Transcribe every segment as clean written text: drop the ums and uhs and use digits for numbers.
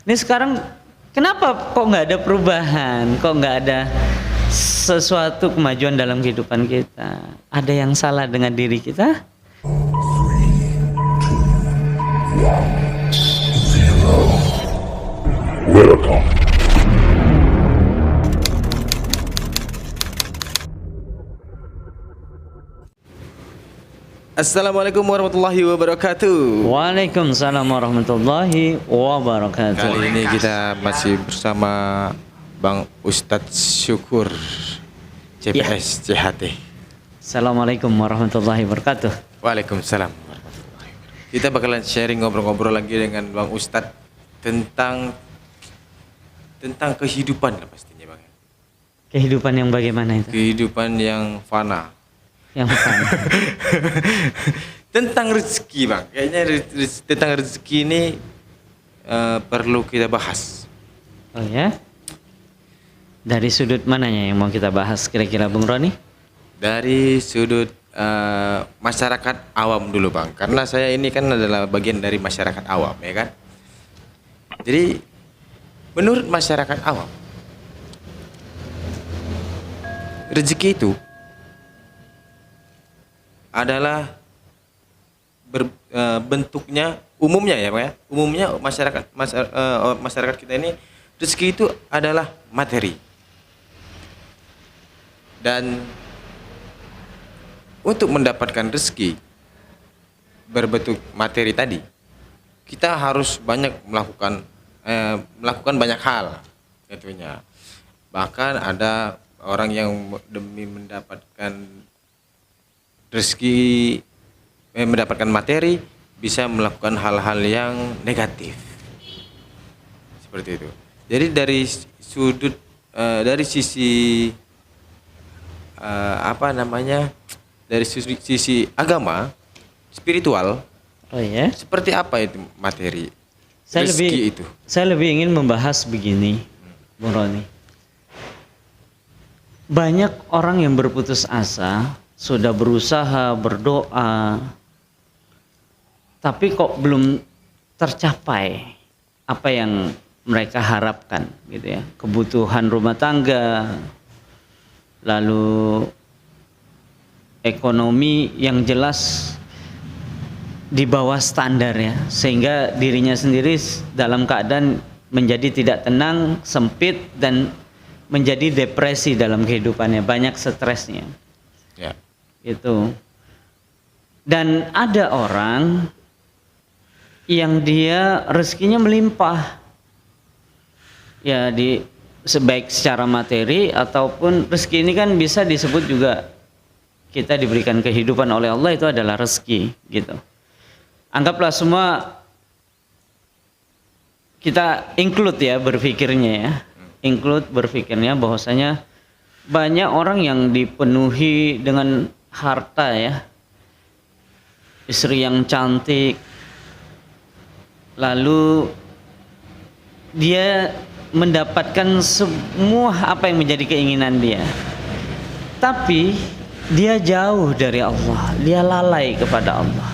Ini sekarang kenapa kok nggak ada perubahan, kok nggak ada sesuatu kemajuan dalam kehidupan kita? Ada yang salah dengan diri kita? Welcome. Assalamualaikum warahmatullahi wabarakatuh. Waalaikumsalam warahmatullahi wabarakatuh. Kali ini kita masih bersama Bang Ustadz Syukur CPS CHT. Assalamualaikum warahmatullahi wabarakatuh. Waalaikumsalam warahmatullahi wabarakatuh. Kita bakalan sharing ngobrol-ngobrol lagi dengan Bang Ustadz tentang kehidupan lah pastinya Bang. Kehidupan yang bagaimana itu? Kehidupan yang fana. Yang fana. Tentang rezeki Bang. Kayaknya tentang rezeki ini perlu kita bahas. Oh ya? Dari sudut mananya yang mau kita bahas kira-kira Bung Roni? Dari sudut masyarakat awam dulu Bang. Karena saya ini kan adalah bagian dari masyarakat awam ya kan. Jadi menurut masyarakat awam, rezeki itu adalah bentuknya umumnya ya Pak ya. Umumnya masyarakat kita ini rezeki itu adalah materi. Dan untuk mendapatkan rezeki berbentuk materi tadi, kita harus banyak melakukan banyak hal tentunya. Bahkan ada orang yang demi mendapatkan rezeki, mendapatkan materi, bisa melakukan hal-hal yang negatif seperti itu. Jadi dari sisi dari sisi agama spiritual, Oh ya? seperti apa itu materi Saya rezeki itu? Saya lebih ingin membahas begini, Bung Roni. Banyak orang yang berputus asa, sudah berusaha, berdoa, tapi kok belum tercapai apa yang mereka harapkan, gitu ya. Kebutuhan rumah tangga, lalu ekonomi yang jelas di bawah standar ya, sehingga dirinya sendiri dalam keadaan menjadi tidak tenang, sempit, dan menjadi depresi dalam kehidupannya, banyak stresnya. Ya. Itu. Dan ada orang yang dia rezekinya melimpah, ya sebaik secara materi ataupun rezeki ini kan bisa disebut juga kita diberikan kehidupan oleh Allah, itu adalah rezeki gitu. Anggaplah semua kita include ya berpikirnya bahwasanya banyak orang yang dipenuhi dengan harta ya, istri yang cantik, lalu dia mendapatkan semua apa yang menjadi keinginan dia, tapi dia jauh dari Allah, dia lalai kepada Allah.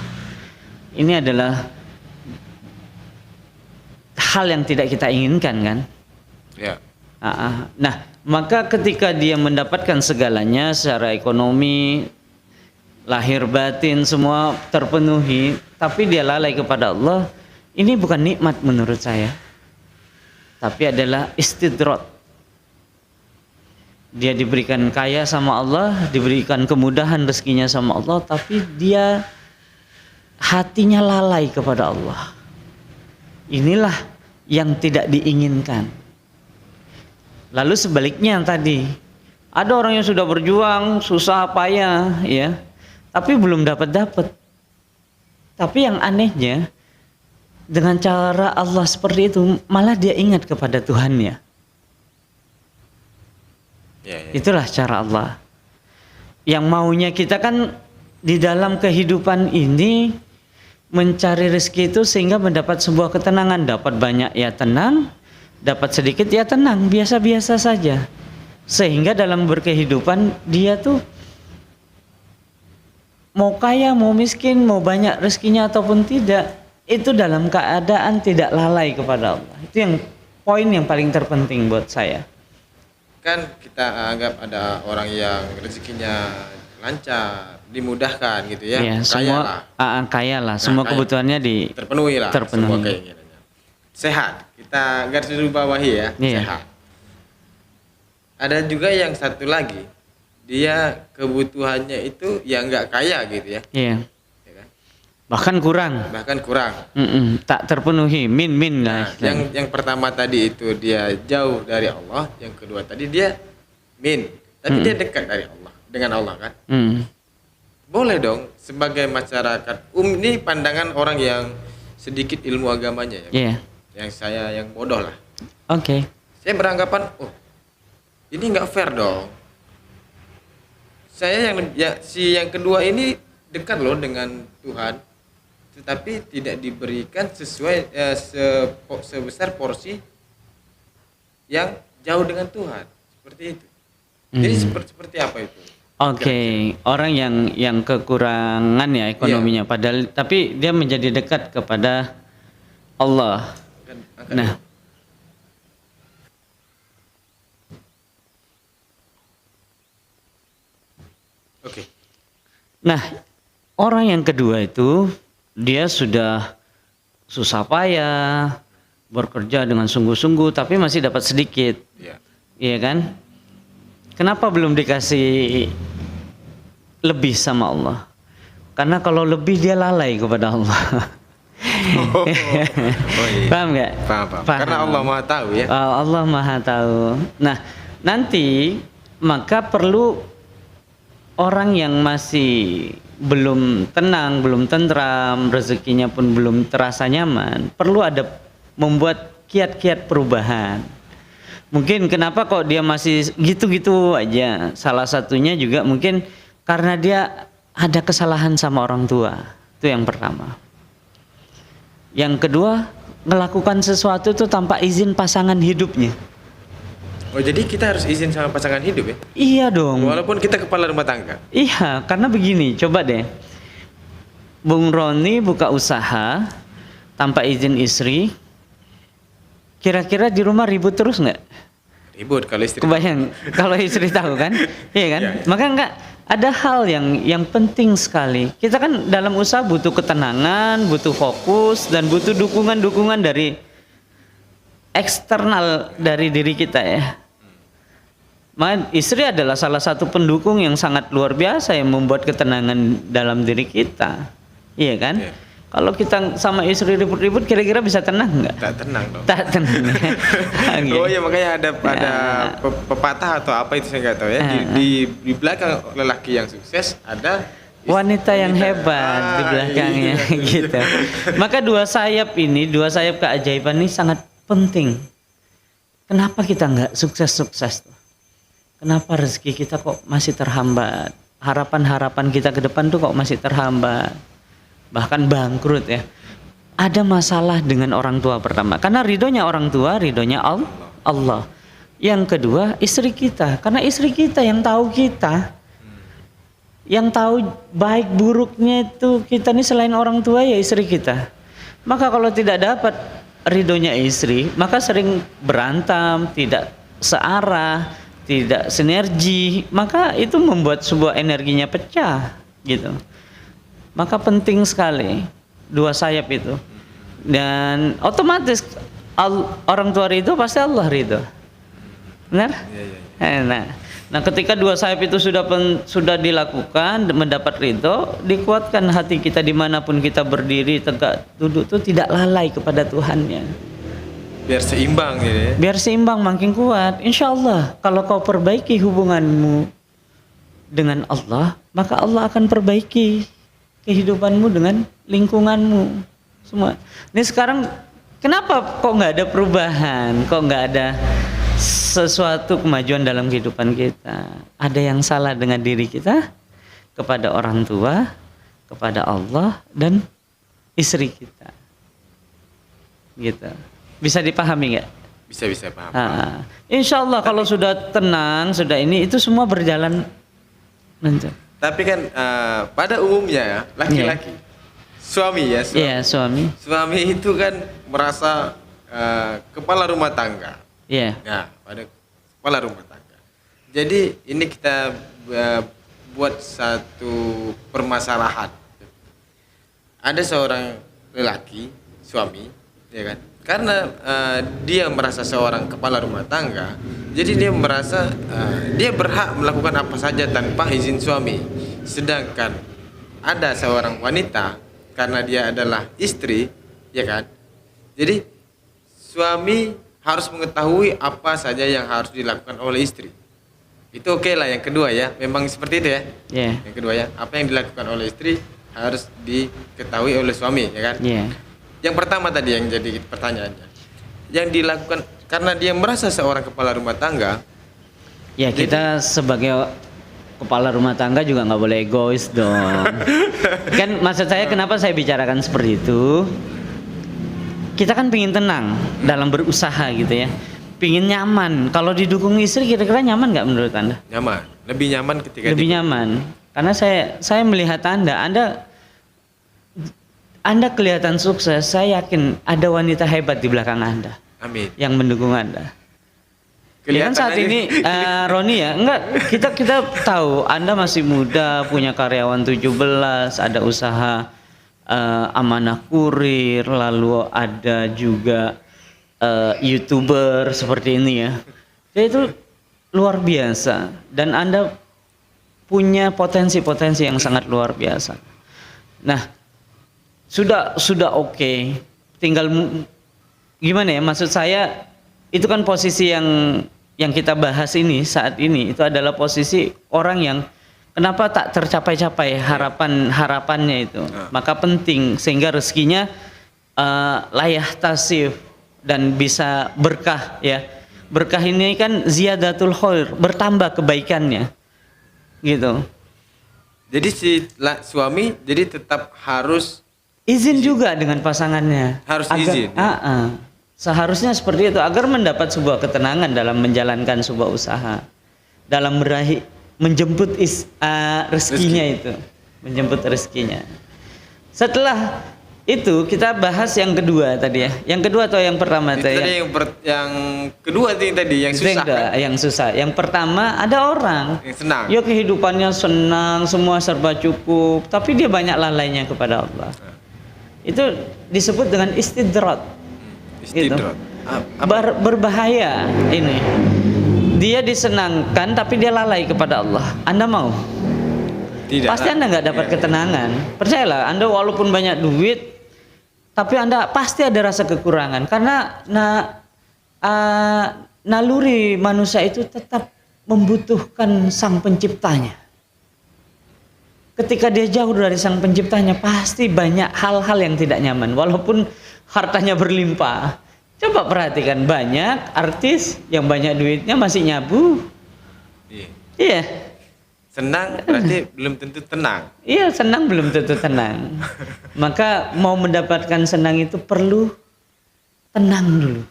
Ini adalah hal yang tidak kita inginkan kan? Ya. Nah, maka ketika dia mendapatkan segalanya secara ekonomi, lahir batin semua terpenuhi, tapi dia lalai kepada Allah, ini bukan nikmat menurut saya, tapi adalah istidrat. Dia diberikan kaya sama Allah, diberikan kemudahan rezekinya sama Allah, tapi dia hatinya lalai kepada Allah. Inilah yang tidak diinginkan. Lalu sebaliknya yang tadi, ada orang yang sudah berjuang, susah payah ya, tapi belum dapat. Tapi yang anehnya, dengan cara Allah seperti itu, malah dia ingat kepada Tuhannya. Ya. Itulah cara Allah. Yang maunya kita kan di dalam kehidupan ini mencari rezeki itu sehingga mendapat sebuah ketenangan. Dapat banyak ya tenang, dapat sedikit ya tenang, biasa-biasa saja. Sehingga dalam berkehidupan dia tuh mau kaya, mau miskin, mau banyak rezekinya ataupun tidak, itu dalam keadaan tidak lalai kepada Allah. Itu yang poin yang paling terpenting buat saya. Kan kita anggap ada orang yang rezekinya lancar, dimudahkan gitu ya, Ya, kaya semua lah, kaya lah, semua kaya. kebutuhannya terpenuhi lah, terpenuhi. semua keinginannya. Sehat, kita garis dulu bawahi ya, Iya. sehat. Ada juga yang satu lagi, dia kebutuhannya itu ya nggak kaya gitu ya, Iya. ya kan? Bahkan kurang. Bahkan kurang. Tak terpenuhi, min Nah, lah. yang pertama tadi itu dia jauh dari Allah, yang kedua tadi dia tapi dia dekat dari Allah, dengan Allah kan. Boleh dong sebagai masyarakat ini pandangan orang yang sedikit ilmu agamanya ya. Iya. Yang saya yang bodoh lah. Oke. Saya beranggapan, oh ini nggak fair dong. Saya yang kedua ini dekat loh dengan Tuhan, tetapi tidak diberikan sesuai sebesar porsi yang jauh dengan Tuhan, seperti itu. Jadi seperti apa itu? Oke, orang yang kekurangan ya ekonominya, padahal tapi dia menjadi dekat kepada Allah. Nah, oke. Nah, orang yang kedua itu dia sudah susah payah bekerja dengan sungguh-sungguh, tapi masih dapat sedikit, Iya. iya kan? Kenapa belum dikasih lebih sama Allah? Karena kalau lebih dia lalai kepada Allah. Oh, iya. Paham nggak? Paham. Karena Allah Maha tahu ya. Allah Maha tahu. Nah, nanti maka perlu orang yang masih belum tenang, belum tentram, rezekinya pun belum terasa nyaman, perlu ada membuat kiat-kiat perubahan. Mungkin kenapa kok dia masih gitu-gitu aja? Salah satunya juga mungkin karena dia ada kesalahan sama orang tua. Itu yang pertama. Yang kedua, melakukan sesuatu itu tanpa izin pasangan hidupnya. Oh, jadi kita harus izin sama pasangan hidup ya? Iya dong. Walaupun kita kepala rumah tangga. Iya, karena begini, coba deh. Bung Roni buka usaha tanpa izin istri. Kira-kira di rumah ribut terus nggak? Ribut kalau istri. Kebayang kalau istri tahu kan? Iya kan? Iya. Maka enggak ada hal yang penting sekali. Kita kan dalam usaha butuh ketenangan, butuh fokus dan butuh dukungan-dukungan dari eksternal dari diri kita ya. Maka istri adalah salah satu pendukung yang sangat luar biasa yang membuat ketenangan dalam diri kita. Iya kan? Iya. Kalau kita sama istri ribut-ribut kira-kira bisa tenang nggak? Tak tenang dong. Tak tenang. Oh iya, makanya ada pepatah atau apa itu saya nggak tahu ya. Di belakang lelaki yang sukses ada wanita yang hebat di belakangnya iya. gitu. Maka dua sayap keajaiban ini sangat penting. Kenapa kita nggak sukses-sukses tuh? Kenapa rezeki kita kok masih terhambat? Harapan-harapan kita ke depan tuh kok masih terhambat? Bahkan bangkrut ya. Ada masalah dengan orang tua pertama. Karena ridhonya orang tua, ridhonya Allah. Yang kedua, istri kita. Karena istri kita yang tahu kita. Yang tahu baik buruknya itu kita nih selain orang tua ya istri kita. Maka kalau tidak dapat ridhonya istri, maka sering berantem, tidak searah, tidak sinergi, maka itu membuat sebuah energinya pecah gitu. Maka penting sekali dua sayap itu. Dan otomatis orang tua ridho pasti Allah ridho. Benar? Nah, ketika dua sayap itu sudah dilakukan, mendapat ridho, dikuatkan hati kita dimanapun kita berdiri, tegak duduk itu tidak lalai kepada Tuhannya. Biar seimbang gitu ya. Biar seimbang, makin kuat. Insya Allah kalau kau perbaiki hubunganmu dengan Allah, maka Allah akan perbaiki kehidupanmu dengan lingkunganmu semua. Ini sekarang kenapa kok nggak ada perubahan, kok nggak ada sesuatu kemajuan dalam kehidupan kita? Ada yang salah dengan diri kita, kepada orang tua, kepada Allah dan istri kita. Gitu. Bisa dipahami nggak? Bisa paham. Insya Allah kalau sudah tenang, sudah ini itu semua berjalan lancar. Tapi kan pada umumnya ya laki-laki suami ya, suami. Iya, suami. Suami itu kan merasa kepala rumah tangga. Iya. Nah, pada kepala rumah tangga. Jadi ini kita buat satu permasalahan. Ada seorang lelaki, suami, ya kan? Karena dia merasa seorang kepala rumah tangga, jadi dia merasa dia berhak melakukan apa saja tanpa izin suami. Sedangkan ada seorang wanita, karena dia adalah istri, ya kan? Jadi suami harus mengetahui apa saja yang harus dilakukan oleh istri. Itu oke lah. Yang kedua ya, memang seperti itu ya. Iya. Yang kedua ya, apa yang dilakukan oleh istri harus diketahui oleh suami, ya kan? Iya. Yang pertama tadi yang jadi pertanyaannya, yang dilakukan karena dia merasa seorang kepala rumah tangga. Ya, kita sebagai kepala rumah tangga juga nggak boleh egois dong. Kan maksud saya kenapa saya bicarakan seperti itu? Kita kan pingin tenang dalam berusaha gitu ya, pingin nyaman. Kalau didukung istri kira-kira nyaman nggak menurut Anda? Nyaman, lebih nyaman ketika Lebih nyaman. Karena saya melihat Anda kelihatan sukses. Saya yakin ada wanita hebat di belakang Anda Amin. yang mendukung Anda. Ya kan saat aja. ini Roni ya, enggak, kita tahu Anda masih muda, punya karyawan 17, ada usaha amanah kurir, lalu ada juga YouTuber seperti ini ya. Jadi itu luar biasa dan Anda punya potensi-potensi yang sangat luar biasa. Nah, sudah oke. Tinggal gimana ya? Maksud saya itu kan posisi yang kita bahas ini saat ini itu adalah posisi orang yang kenapa tak tercapai-capai harapannya itu. Maka penting sehingga rezekinya layah tasif dan bisa berkah ya. Berkah ini kan ziyadatul khair, bertambah kebaikannya. Gitu. Jadi si suami jadi tetap harus Izin juga dengan pasangannya. Harus izin, ya? Seharusnya seperti itu agar mendapat sebuah ketenangan dalam menjalankan sebuah usaha, dalam menjemput rezekinya itu, menjemput rezekinya. Setelah itu kita bahas yang kedua tadi ya. Yang kedua atau yang pertama itu tadi? tadi yang kedua tadi yang susah. Yang susah. Yang pertama ada orang yang senang. ya kehidupannya senang, semua serba cukup, tapi dia banyak lalainya kepada Allah. Itu disebut dengan istidrat. Istidrat. Gitu. Berbahaya ini. Dia disenangkan tapi dia lalai kepada Allah. Anda mau? Tidak. Pasti Anda nggak dapat ketenangan. Percayalah, Anda walaupun banyak duit, tapi Anda pasti ada rasa kekurangan karena naluri manusia itu tetap membutuhkan sang penciptanya. Ketika dia jauh dari sang penciptanya pasti banyak hal-hal yang tidak nyaman walaupun hartanya berlimpah. Coba perhatikan banyak artis yang banyak duitnya masih nyabu. Iya. Senang berarti belum tentu tenang. Iya, senang belum tentu tenang. Maka mau mendapatkan senang itu perlu tenang dulu.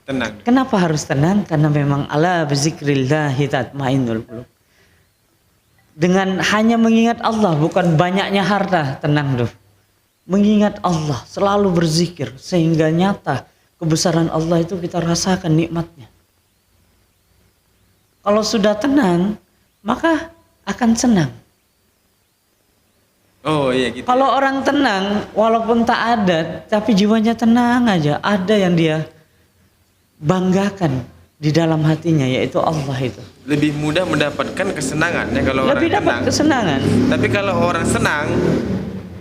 Tenang. Kenapa harus tenang? Karena memang ala bizikrillahi tatmainnul qulub. Dengan hanya mengingat Allah, bukan banyaknya harta, tenang dulu. Mengingat Allah, selalu berzikir sehingga nyata kebesaran Allah itu kita rasakan nikmatnya. Kalau sudah tenang, maka akan senang. Oh iya gitu. Kalau orang tenang, walaupun tak ada, tapi jiwanya tenang aja. Ada yang dia banggakan di dalam hatinya, yaitu Allah itu. Lebih mudah mendapatkan kesenangan ya kalau Lebih orang dapat tenang. kesenangan. Tapi kalau orang senang,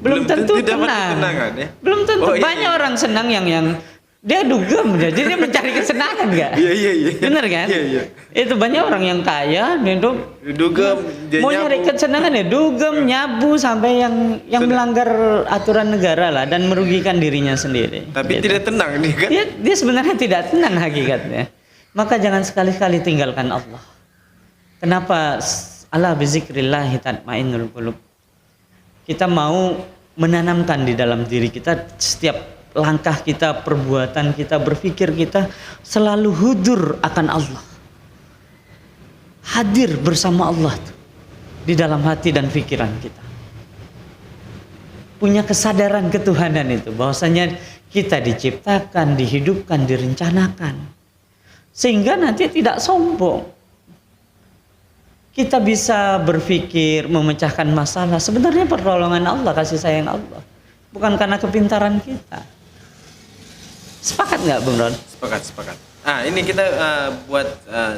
Belum tentu dapat tenang. ketenangan ya. Belum tentu. Oh, iya. Banyak orang senang yang dia dugem, jadi dia mencari kesenangan nggak? Iya. Bener kan? Iya. Itu banyak orang yang kaya, dia Dugem, dia mau nyabu. nyari kesenangan ya dugem, nyabu sampai yang melanggar aturan negara lah dan merugikan dirinya sendiri. Tapi Gitu. tidak tenang nih kan? Dia sebenarnya tidak tenang hakikatnya. Maka jangan sekali-kali tinggalkan Allah. Kenapa? Ala bizikrillahi tatmainnul qulub. Kita mau menanamkan di dalam diri kita setiap langkah kita, perbuatan kita, berpikir kita selalu hudur akan Allah. Hadir bersama Allah tuh, di dalam hati dan pikiran kita. punya kesadaran ketuhanan itu, bahwasanya kita diciptakan, dihidupkan, direncanakan, sehingga nanti tidak sombong. Kita bisa berpikir memecahkan masalah, sebenarnya pertolongan Allah, kasih sayang Allah, bukan karena kepintaran kita. Sepakat nggak, Bung Ron? Sepakat. Ini kita buat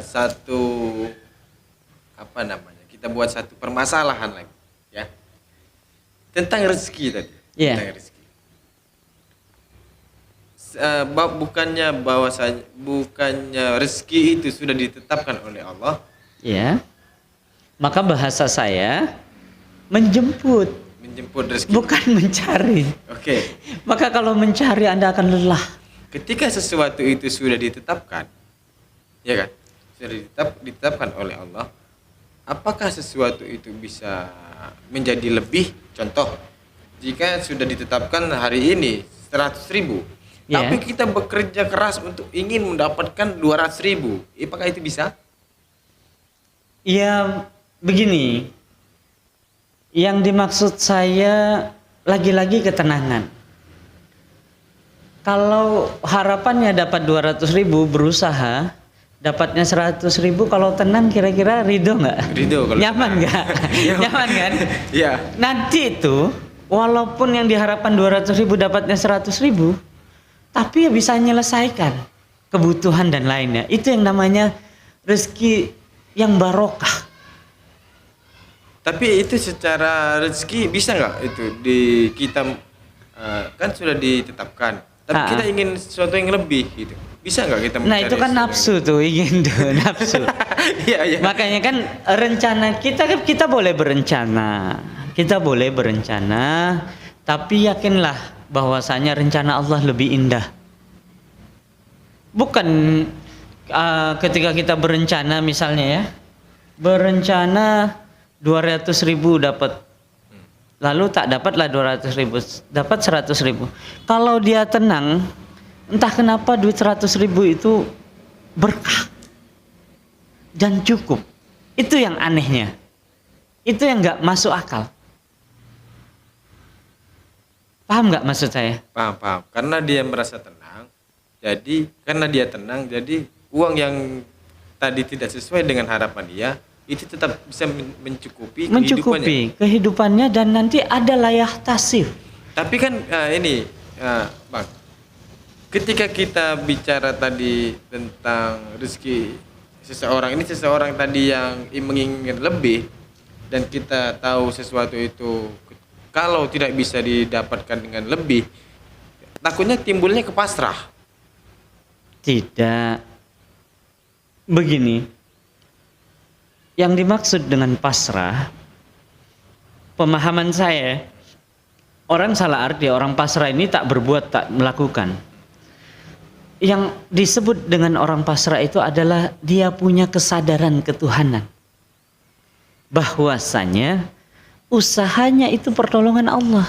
satu apa namanya? Kita buat satu permasalahan lagi, ya. Tentang rezeki tadi. Iya. Tentang rezeki. Bukannya rezeki itu sudah ditetapkan oleh Allah. Ya. Maka bahasa saya menjemput Rezeki. bukan mencari. Oke. Maka kalau mencari Anda akan lelah. Ketika sesuatu itu sudah ditetapkan, ya kan? Sudah ditetapkan oleh Allah, apakah sesuatu itu bisa menjadi lebih? Contoh, jika sudah ditetapkan hari ini 100.000, Yeah. tapi kita bekerja keras untuk ingin mendapatkan 200.000, apakah itu bisa? Ya begini, yang dimaksud saya lagi-lagi ketenangan. Kalau harapannya dapat 200.000, berusaha dapatnya 100.000, kalau tenang kira-kira ridho nggak? Ridho kalau nyaman nggak? Nyaman kan? Iya. Nanti itu walaupun yang diharapkan 200.000 dapatnya 100.000, tapi ya bisa menyelesaikan kebutuhan dan lainnya. Itu yang namanya rezeki yang barokah. Tapi itu secara rezeki bisa nggak itu di kita kan sudah ditetapkan, tapi kita ingin sesuatu yang lebih gitu. Bisa nggak kita Nah itu kan nafsu tuh, ingin tuh nafsu. Iya. Makanya kan rencana kita boleh berencana, tapi yakinlah bahwasanya rencana Allah lebih indah. Bukan ketika kita berencana misalnya ya, berencana 200.000 dapat, lalu tak dapatlah 200.000, dapat 100.000. Kalau dia tenang, entah kenapa duit 100.000 itu berkah dan cukup. Itu yang anehnya. Itu yang nggak masuk akal. Paham nggak maksud saya? Paham. Karena dia merasa tenang, jadi uang yang tadi tidak sesuai dengan harapan dia, itu tetap bisa mencukupi kehidupannya dan nanti ada layah tasif. Tapi kan Bang, ketika kita bicara tadi tentang rezeki seseorang tadi yang menginginkan lebih, dan kita tahu sesuatu itu kalau tidak bisa didapatkan dengan lebih, takutnya timbulnya kepasrah. Tidak. Begini. Yang dimaksud dengan pasrah, pemahaman saya, orang salah arti, orang pasrah ini tak berbuat, tak melakukan. Yang disebut dengan orang pasrah itu adalah dia punya kesadaran ketuhanan, bahwasanya usahanya itu pertolongan Allah.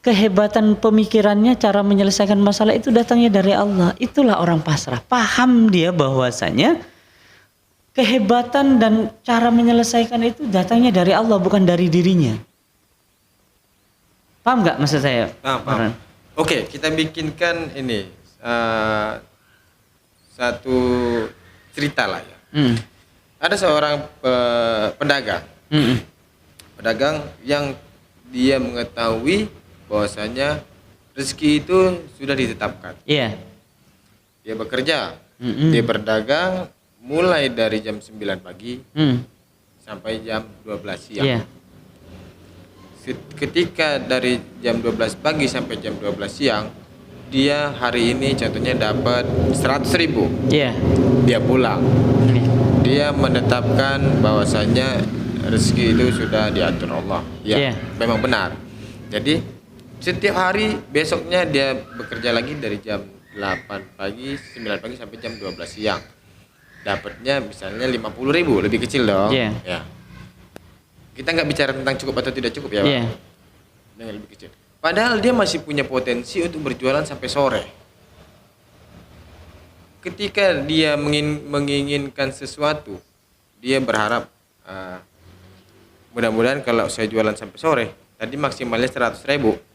Kehebatan pemikirannya, cara menyelesaikan masalah itu datangnya dari Allah. Itulah orang pasrah. Paham dia bahwasanya kehebatan dan cara menyelesaikan itu datangnya dari Allah, bukan dari dirinya. Paham nggak maksud saya? Paham. Oke, kita bikinkan ini satu cerita lah ya. Ada seorang pedagang. Pedagang yang dia mengetahui bahwasanya rezeki itu sudah ditetapkan. Iya. Dia bekerja, dia berdagang mulai dari jam 9 pagi sampai jam 12 siang. Yeah. Ketika dari jam 12 pagi sampai jam 12 siang, dia hari ini contohnya dapat 100.000. Yeah. Dia pulang. Dia menetapkan bahwasanya rezeki itu sudah diatur Allah. Ya, memang benar. Jadi setiap hari besoknya dia bekerja lagi dari jam 8 pagi, 9 pagi sampai jam 12 siang. Dapatnya misalnya 50.000, lebih kecil dong. Yeah. Ya. Kita nggak bicara tentang cukup atau tidak cukup ya, Pak. Yeah. Dengan lebih kecil. Padahal dia masih punya potensi untuk berjualan sampai sore. Ketika dia menginginkan sesuatu, dia berharap mudah-mudahan kalau saya jualan sampai sore, tadi maksimalnya 100.000.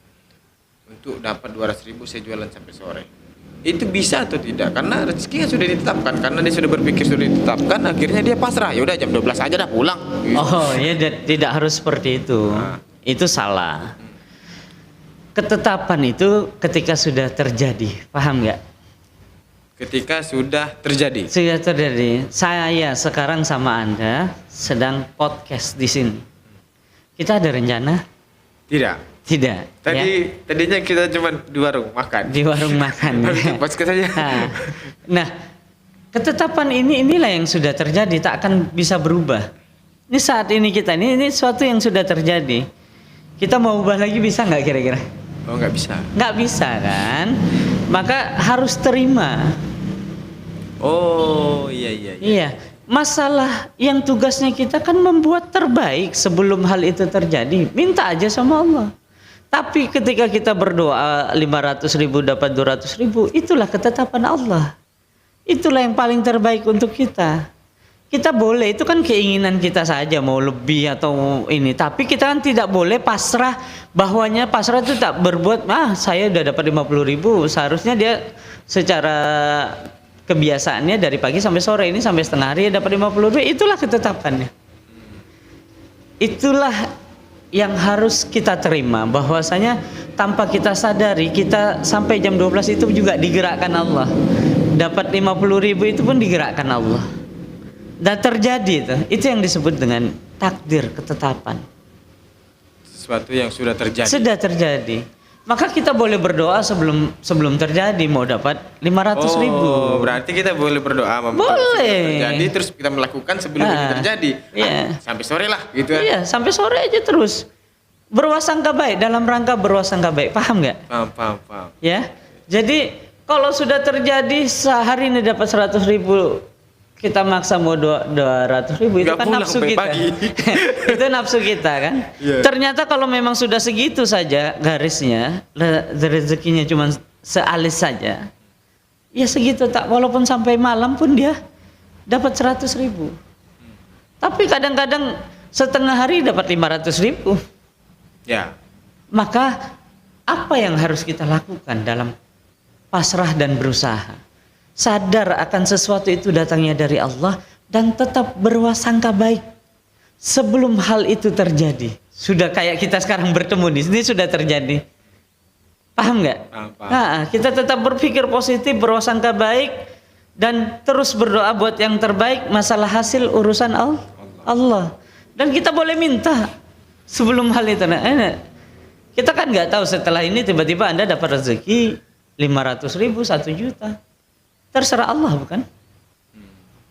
untuk dapat 200.000 saya jualan sampai sore. Itu bisa atau tidak? Karena rezeki kan sudah ditetapkan, karena dia sudah berpikir sudah ditetapkan, akhirnya dia pasrah. Ya udah jam 12 aja dah pulang. Gitu. Oh ya, tidak harus seperti itu. Itu salah. Ketetapan itu ketika sudah terjadi, paham nggak? Ketika sudah terjadi. Sudah terjadi. Saya sekarang sama Anda sedang podcast di sini. Kita ada rencana? Tidak. Tidak. Tadinya kita cuma di warung makan. Di warung makan. Podcast saja. Nah, ketetapan inilah yang sudah terjadi, tak akan bisa berubah. Ini saat ini kita ini sesuatu yang sudah terjadi. Kita mau ubah lagi bisa nggak kira-kira? Oh, nggak bisa. Nggak bisa kan? Maka harus terima. Oh, iya. Iya. Masalah yang tugasnya kita kan membuat terbaik sebelum hal itu terjadi. Minta aja sama Allah. Tapi ketika kita berdoa 500.000 dapat 200.000, itulah ketetapan Allah. Itulah yang paling terbaik untuk kita. Kita boleh, itu kan keinginan kita saja mau lebih atau ini. Tapi kita kan tidak boleh pasrah, bahwanya pasrah itu tak berbuat, saya udah dapat 50.000, seharusnya dia secara kebiasaannya dari pagi sampai sore, ini sampai setengah hari dapat 50.000, itulah ketetapannya. Itulah yang harus kita terima, bahwasanya tanpa kita sadari kita sampai jam 12 itu juga digerakkan Allah. Dapat 50.000 itu pun digerakkan Allah. Dan terjadi itu yang disebut dengan takdir, ketetapan. Sesuatu yang sudah terjadi. Sudah terjadi. Maka kita boleh berdoa sebelum terjadi mau dapat 500.000. Oh, berarti kita boleh berdoa boleh terjadi, terus kita melakukan sebelum itu terjadi. Iya. Sampai sore lah gitu. Iya, sampai sore aja terus. Berwasangka baik, dalam rangka berwasangka baik. Paham nggak? Paham. Ya. Jadi kalau sudah terjadi sehari ini dapat 100.000, kita maksa mau 200.000, itu kan nafsu kita. Itu nafsu kita kan. Yeah. Ternyata kalau memang sudah segitu saja garisnya, rezekinya cuma sealis saja, ya segitu, tak, walaupun sampai malam pun dia dapat 100.000. Tapi kadang-kadang setengah hari dapat 500.000. Ya. Maka apa yang harus kita lakukan dalam pasrah dan berusaha? Sadar akan sesuatu itu datangnya dari Allah dan tetap berwasangka baik sebelum hal itu terjadi. Sudah kayak kita sekarang bertemu di sini, sudah terjadi. Paham nggak? Paham. Nah, kita tetap berpikir positif, berwasangka baik, dan terus berdoa buat yang terbaik. Masalah hasil urusan Allah. Dan kita boleh minta sebelum hal itu. Kita kan nggak tahu setelah ini tiba-tiba Anda dapat rezeki 500.000, 1 juta. Terserah Allah, bukan?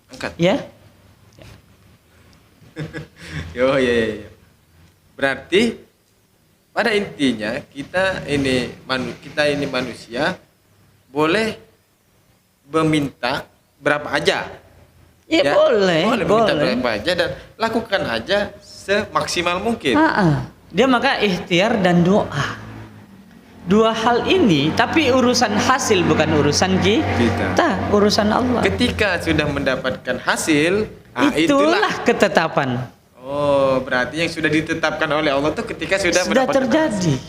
Angkat. Ya. Iya. Berarti pada intinya kita ini manusia boleh meminta berapa aja. Ya, boleh meminta berapa aja dan lakukan aja semaksimal mungkin. Dia maka ikhtiar dan doa. Dua hal ini, tapi urusan hasil bukan urusan kita, urusan Allah. Ketika sudah mendapatkan hasil, itulah ketetapan. Oh, berarti yang sudah ditetapkan oleh Allah itu ketika sudah mendapatkan terjadi.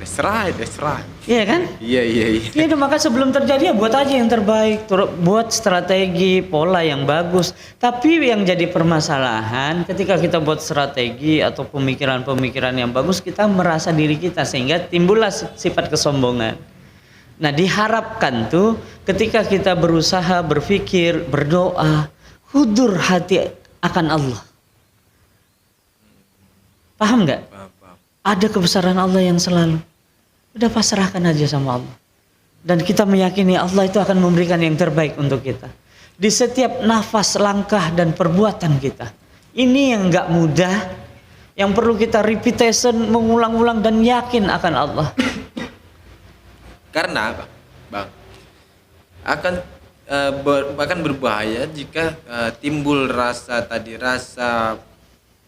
That's right. Iya kan? Iya. Iya, maka sebelum terjadi ya buat aja yang terbaik, buat strategi, pola yang bagus. Tapi yang jadi permasalahan ketika kita buat strategi atau pemikiran-pemikiran yang bagus, kita merasa diri kita sehingga timbullah sifat kesombongan. Nah, diharapkan tuh ketika kita berusaha, berpikir, berdoa, hudur hati akan Allah. Paham nggak? Paham. Ada kebesaran Allah yang selalu. Udah pasrahkan aja sama Allah. Dan kita meyakini Allah itu akan memberikan yang terbaik untuk kita. Di setiap nafas, langkah, dan perbuatan kita. Ini yang gak mudah. Yang perlu kita repetition, mengulang-ulang dan yakin akan Allah. Karena Bang, akan berbahaya jika timbul rasa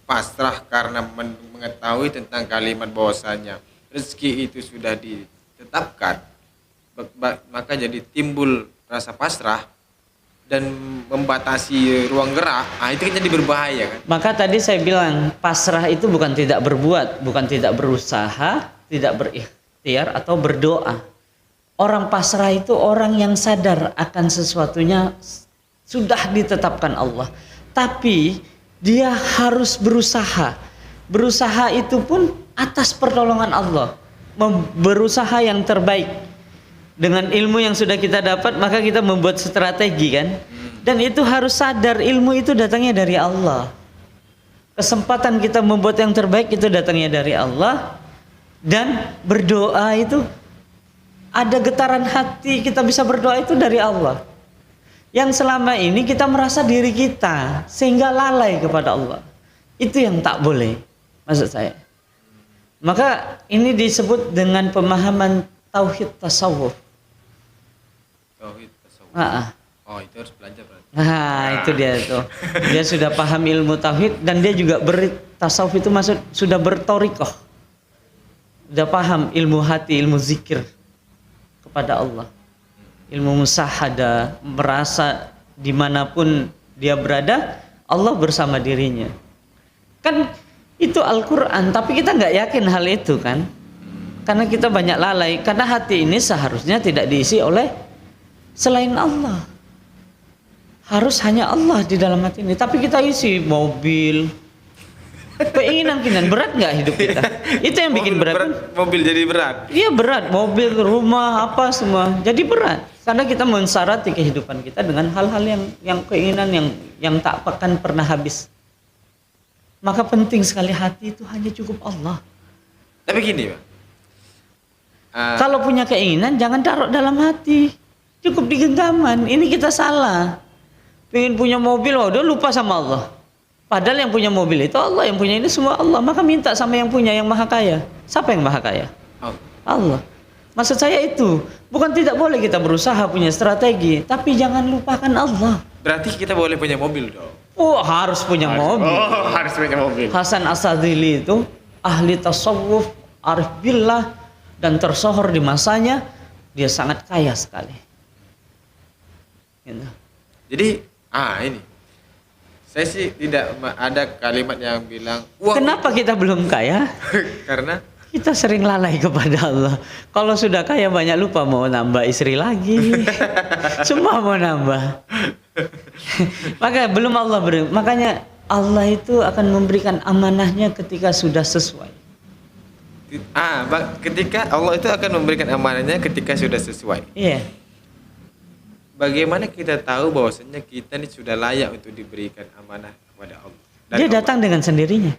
pasrah karena mengetahui tentang kalimat bahwasanya rezeki itu sudah ditetapkan, maka jadi timbul rasa pasrah dan membatasi ruang gerak. Itu kan jadi berbahaya kan. Maka tadi saya bilang pasrah itu bukan tidak berbuat, bukan tidak berusaha, tidak berikhtiar atau berdoa. Orang pasrah itu orang yang sadar akan sesuatunya sudah ditetapkan Allah. Tapi dia harus berusaha. Berusaha itu pun atas pertolongan Allah. Berusaha yang terbaik. Dengan ilmu yang sudah kita dapat, maka kita membuat strategi kan. Dan itu harus sadar ilmu itu datangnya dari Allah. Kesempatan kita membuat yang terbaik itu datangnya dari Allah. Dan berdoa itu ada getaran hati kita bisa berdoa itu dari Allah. Yang selama ini kita merasa diri kita sehingga lalai kepada Allah. Itu yang tak boleh, maksud saya. Maka ini disebut dengan pemahaman tauhid tasawuf. Tauhid tasawuf. Oh, itu harus belajar berarti. Nah, itu dia tuh. Dia sudah paham ilmu tauhid dan dia juga tasawuf itu maksud sudah bertorikoh. Sudah paham ilmu hati, ilmu zikir kepada Allah. Ilmu musahadah, merasa dimanapun dia berada, Allah bersama dirinya. Kan itu Al-Quran, tapi kita nggak yakin hal itu kan. Karena kita banyak lalai, karena hati ini seharusnya tidak diisi oleh selain Allah. Harus hanya Allah di dalam hati ini. Tapi kita isi mobil, keinginan berat nggak hidup kita? Itu yang bikin berat. Mobil jadi berat. Iya berat, mobil, rumah, apa semua jadi berat. Karena kita mensyaratkan kehidupan kita dengan hal-hal yang keinginan yang tak akan pernah habis. Maka penting sekali hati itu hanya cukup Allah. Tapi gini, Pak. Kalau punya keinginan jangan taruh dalam hati. Cukup di genggaman. Ini kita salah. Pengen punya mobil, udah lupa sama Allah. Padahal yang punya mobil itu Allah, yang punya ini semua Allah. Maka minta sama yang punya, yang maha kaya. Siapa yang maha kaya? Allah. Maksud saya itu, bukan tidak boleh kita berusaha punya strategi, tapi jangan lupakan Allah. Berarti kita boleh punya mobil dong. Oh, harus punya mobil. Oh, harus punya mobil. Hasan As-Sadzili itu ahli tasawuf, arif billah, dan tersohor di masanya. Dia sangat kaya sekali. Gitu. Jadi, ini. Saya sih tidak ada kalimat yang bilang, wah, kenapa kita belum kaya? karena Kita sering lalai kepada Allah. Kalau sudah kaya banyak lupa mau nambah istri lagi. Semua mau nambah. Makanya Allah itu akan memberikan amanahnya ketika sudah sesuai. Ketika Allah itu akan memberikan amanahnya ketika sudah sesuai. Iya. Bagaimana kita tahu bahwasanya kita ini sudah layak untuk diberikan amanah kepada Allah? Dia datang dengan sendirinya.